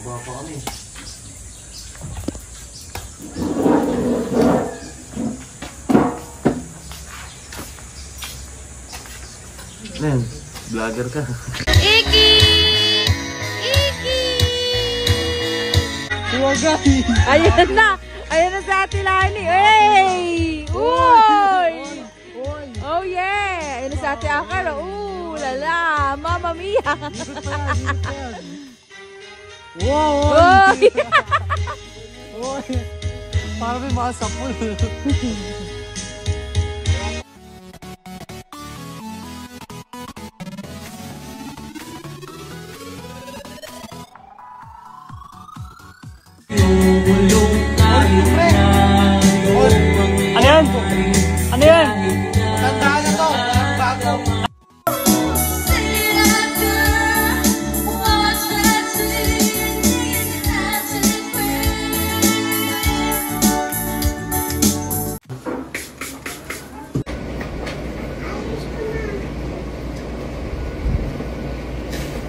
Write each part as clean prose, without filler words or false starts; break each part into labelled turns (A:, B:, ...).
A: Baba pa kami. Nen, vlogger ka.
B: Iki! Iki!
C: Huwagay!
B: Ayan na! Ayan na sa Ate Lani! Hey! Uy! Oh yeah! Ayan na sa Ate Akar. Lala! Mamma mia!
C: Wow!
B: Uy!
C: Uy! Parang may mga sapul. Ano yan? Ano yan?
A: Tandaan na to! Bago!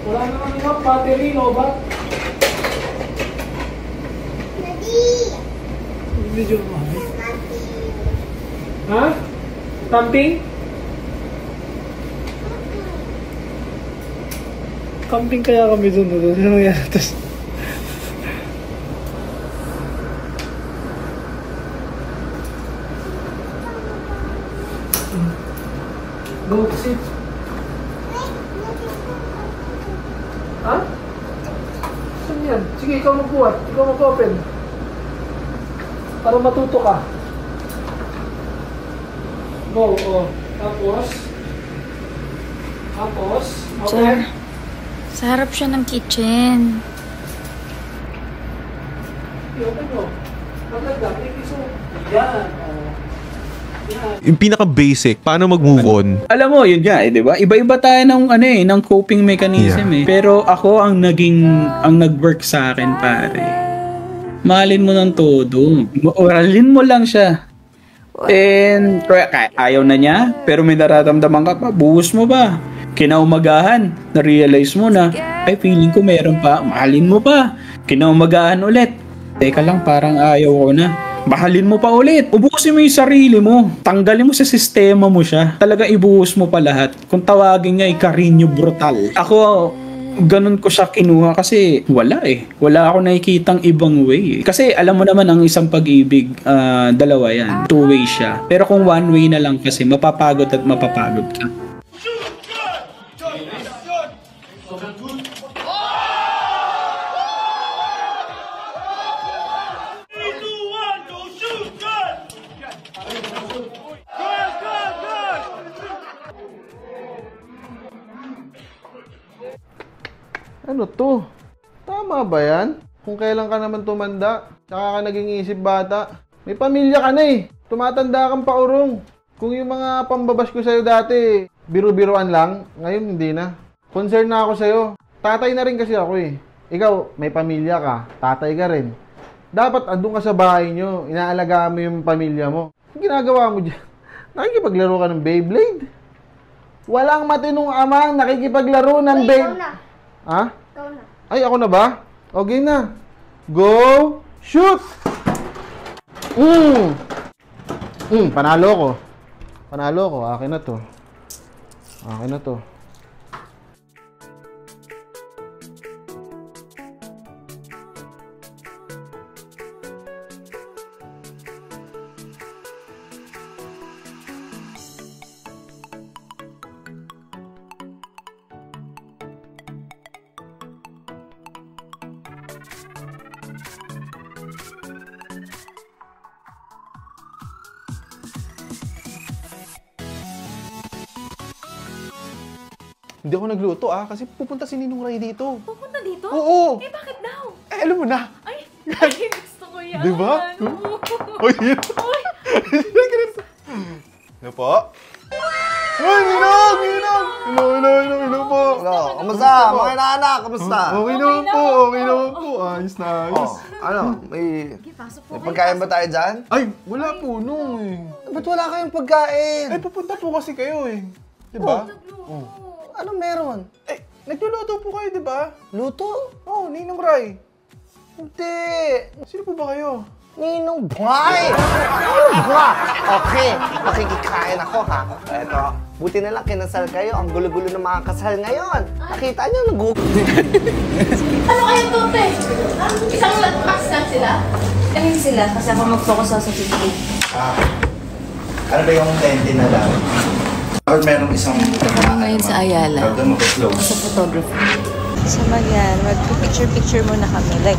C: Wala naman yung battery, no ba? Medyo mahal. Ha? Camping? Camping kaya kami doon. Ano yan? Tapos... Go sit. Ha? Saan yan? Sige, ikaw magbuhat. Ikaw mag-open. Para matuto ka. Go, oh. Tapos. Okay.
B: Sa harap siya ng kitchen.
C: I-open mo. Maganda. Yan.
D: Yung pinaka-basic, paano mag-move on?
E: Alam mo, yun nga, di ba? Iba-iba tayo ng ng coping mechanism Pero ako ang nag-work sa akin, pare. Mahalin mo ng todo. Oralin mo lang siya. And ayaw na niya, pero may nararamdaman ka pa, buhos mo ba? Kinaumagahan, na-realize mo na, ay feeling ko meron pa, mahalin mo pa. Kinaumagahan ulit. Teka lang, parang ayaw ko na. Mahalin mo pa ulit. Ubusin mo yung sarili mo. Tanggalin mo sa sistema mo siya. Talaga ibuhos mo pa lahat. Kung tawagin niya, ikarinyo brutal. Ako, ganun ko siya kinuha kasi wala Wala ako nakikitang ibang way Kasi alam mo naman ang isang pag-ibig, dalawa yan. Two way siya. Pero kung one way na lang kasi, mapapagod at mapapagod ka.
A: Ano to? Tama ba yan? Kung kailan ka naman tumanda, tsaka ka naging isip bata. May pamilya ka na Tumatanda kang paurong. Kung yung mga pambabas ko sa'yo dati, biro-biroan lang, ngayon hindi na. Concern na ako sa'yo. Tatay na rin kasi ako Ikaw, may pamilya ka, tatay ka rin. Dapat andun ka sa bahay nyo, inaalagaan mo yung pamilya mo. Ang ginagawa mo dyan, nakikipaglaro ka ng Beyblade? Walang matinong amang nakikipaglaro ng Beyblade. Ha? Ikaw na. Ay, ako na ba? Okay na. Go! Shoot! Panalo ko. Panalo ko. Akin na to. Akin na to. Hindi ako nagluto kasi pupunta si Ninong Ray dito.
B: Pupunta dito?
A: Oo!
B: Eh, bakit daw?
A: Alam mo na.
B: Ay, gusto ko yan.
A: Diba? Uy, yun. Ano po? Uy, Ninong! Ninong! Hello po.
F: Hello, kamusta? Mga inaanak, kamusta?
A: Okay naman po, okay naman po. Ayos na ayos.
F: Ano, may
B: Pasok po
F: may pagkain ba tayo dyan?
A: Ay, wala po nung
F: Ba't wala kayong pagkain?
A: Ay, pupunta po kasi kayo Diba?
F: Anong meron?
A: Eh, nagluluto po kayo, diba?
F: Luto?
A: Oo, Ninong Ray.
F: Hindi.
A: Sino po ba kayo?
F: Ninong Boy! Ninong Boy! Okay, makikikain ako ha. Eto, buti na lang kinasal kayo. Ang gulo-gulo ng mga kasal ngayon. Nakita niyo,
G: Ano kayo, Tote? Isang box lang sila?
B: Ayun sila, kasi ako mag-focus sa certificate.
H: Ano ba yung 20 na lang? Or merong isang...
B: Kami ngayon sa Ayala.
H: Doon mag-close.
B: Sa photography. So magyan, mag-picture-picture muna kami. Like,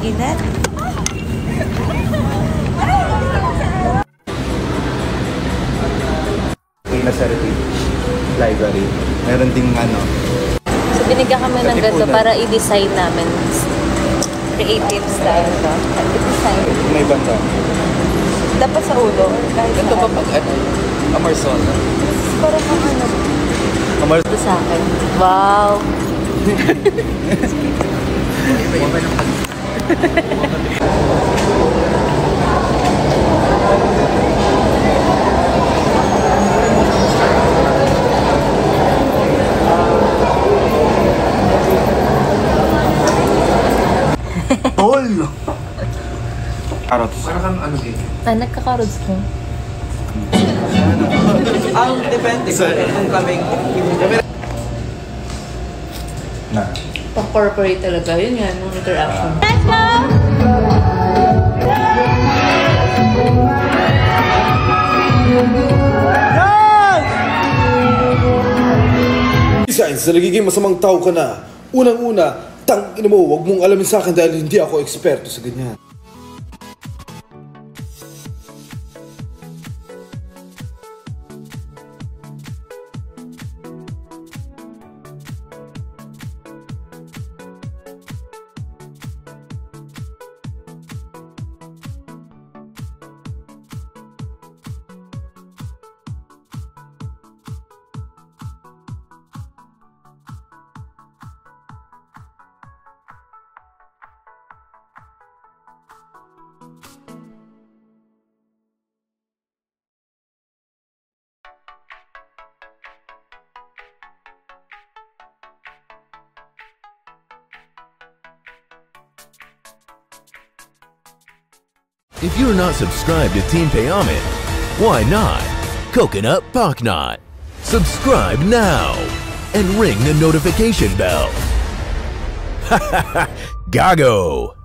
B: inat.
H: Nasa library. Meron ding ano.
B: So binigyan kami ng ganito para i-design namin. Creative style to. I-design.
H: May banda.
B: Dapat sa ulo. Kahit
H: Ito ba pag ano? Amarson.
B: parang ano.
H: Amar...
B: Ito sa akin. Wow.
H: Tol! Carrots. Parang kang ano din.
B: Nagkakarods ko.
C: Ang depende kung kaming...
H: Na.
B: Pang-corporate talaga. Yun yan, yung interaction.
I: Signs na nagiging masamang tao ka na. Unang-una, tangina mo, wag mong alamin sa akin dahil hindi ako eksperto sa ganyan.
J: If you're not subscribed to Team Payaman, why not? Coconut Pocknot. Subscribe now and ring the notification bell. Gago!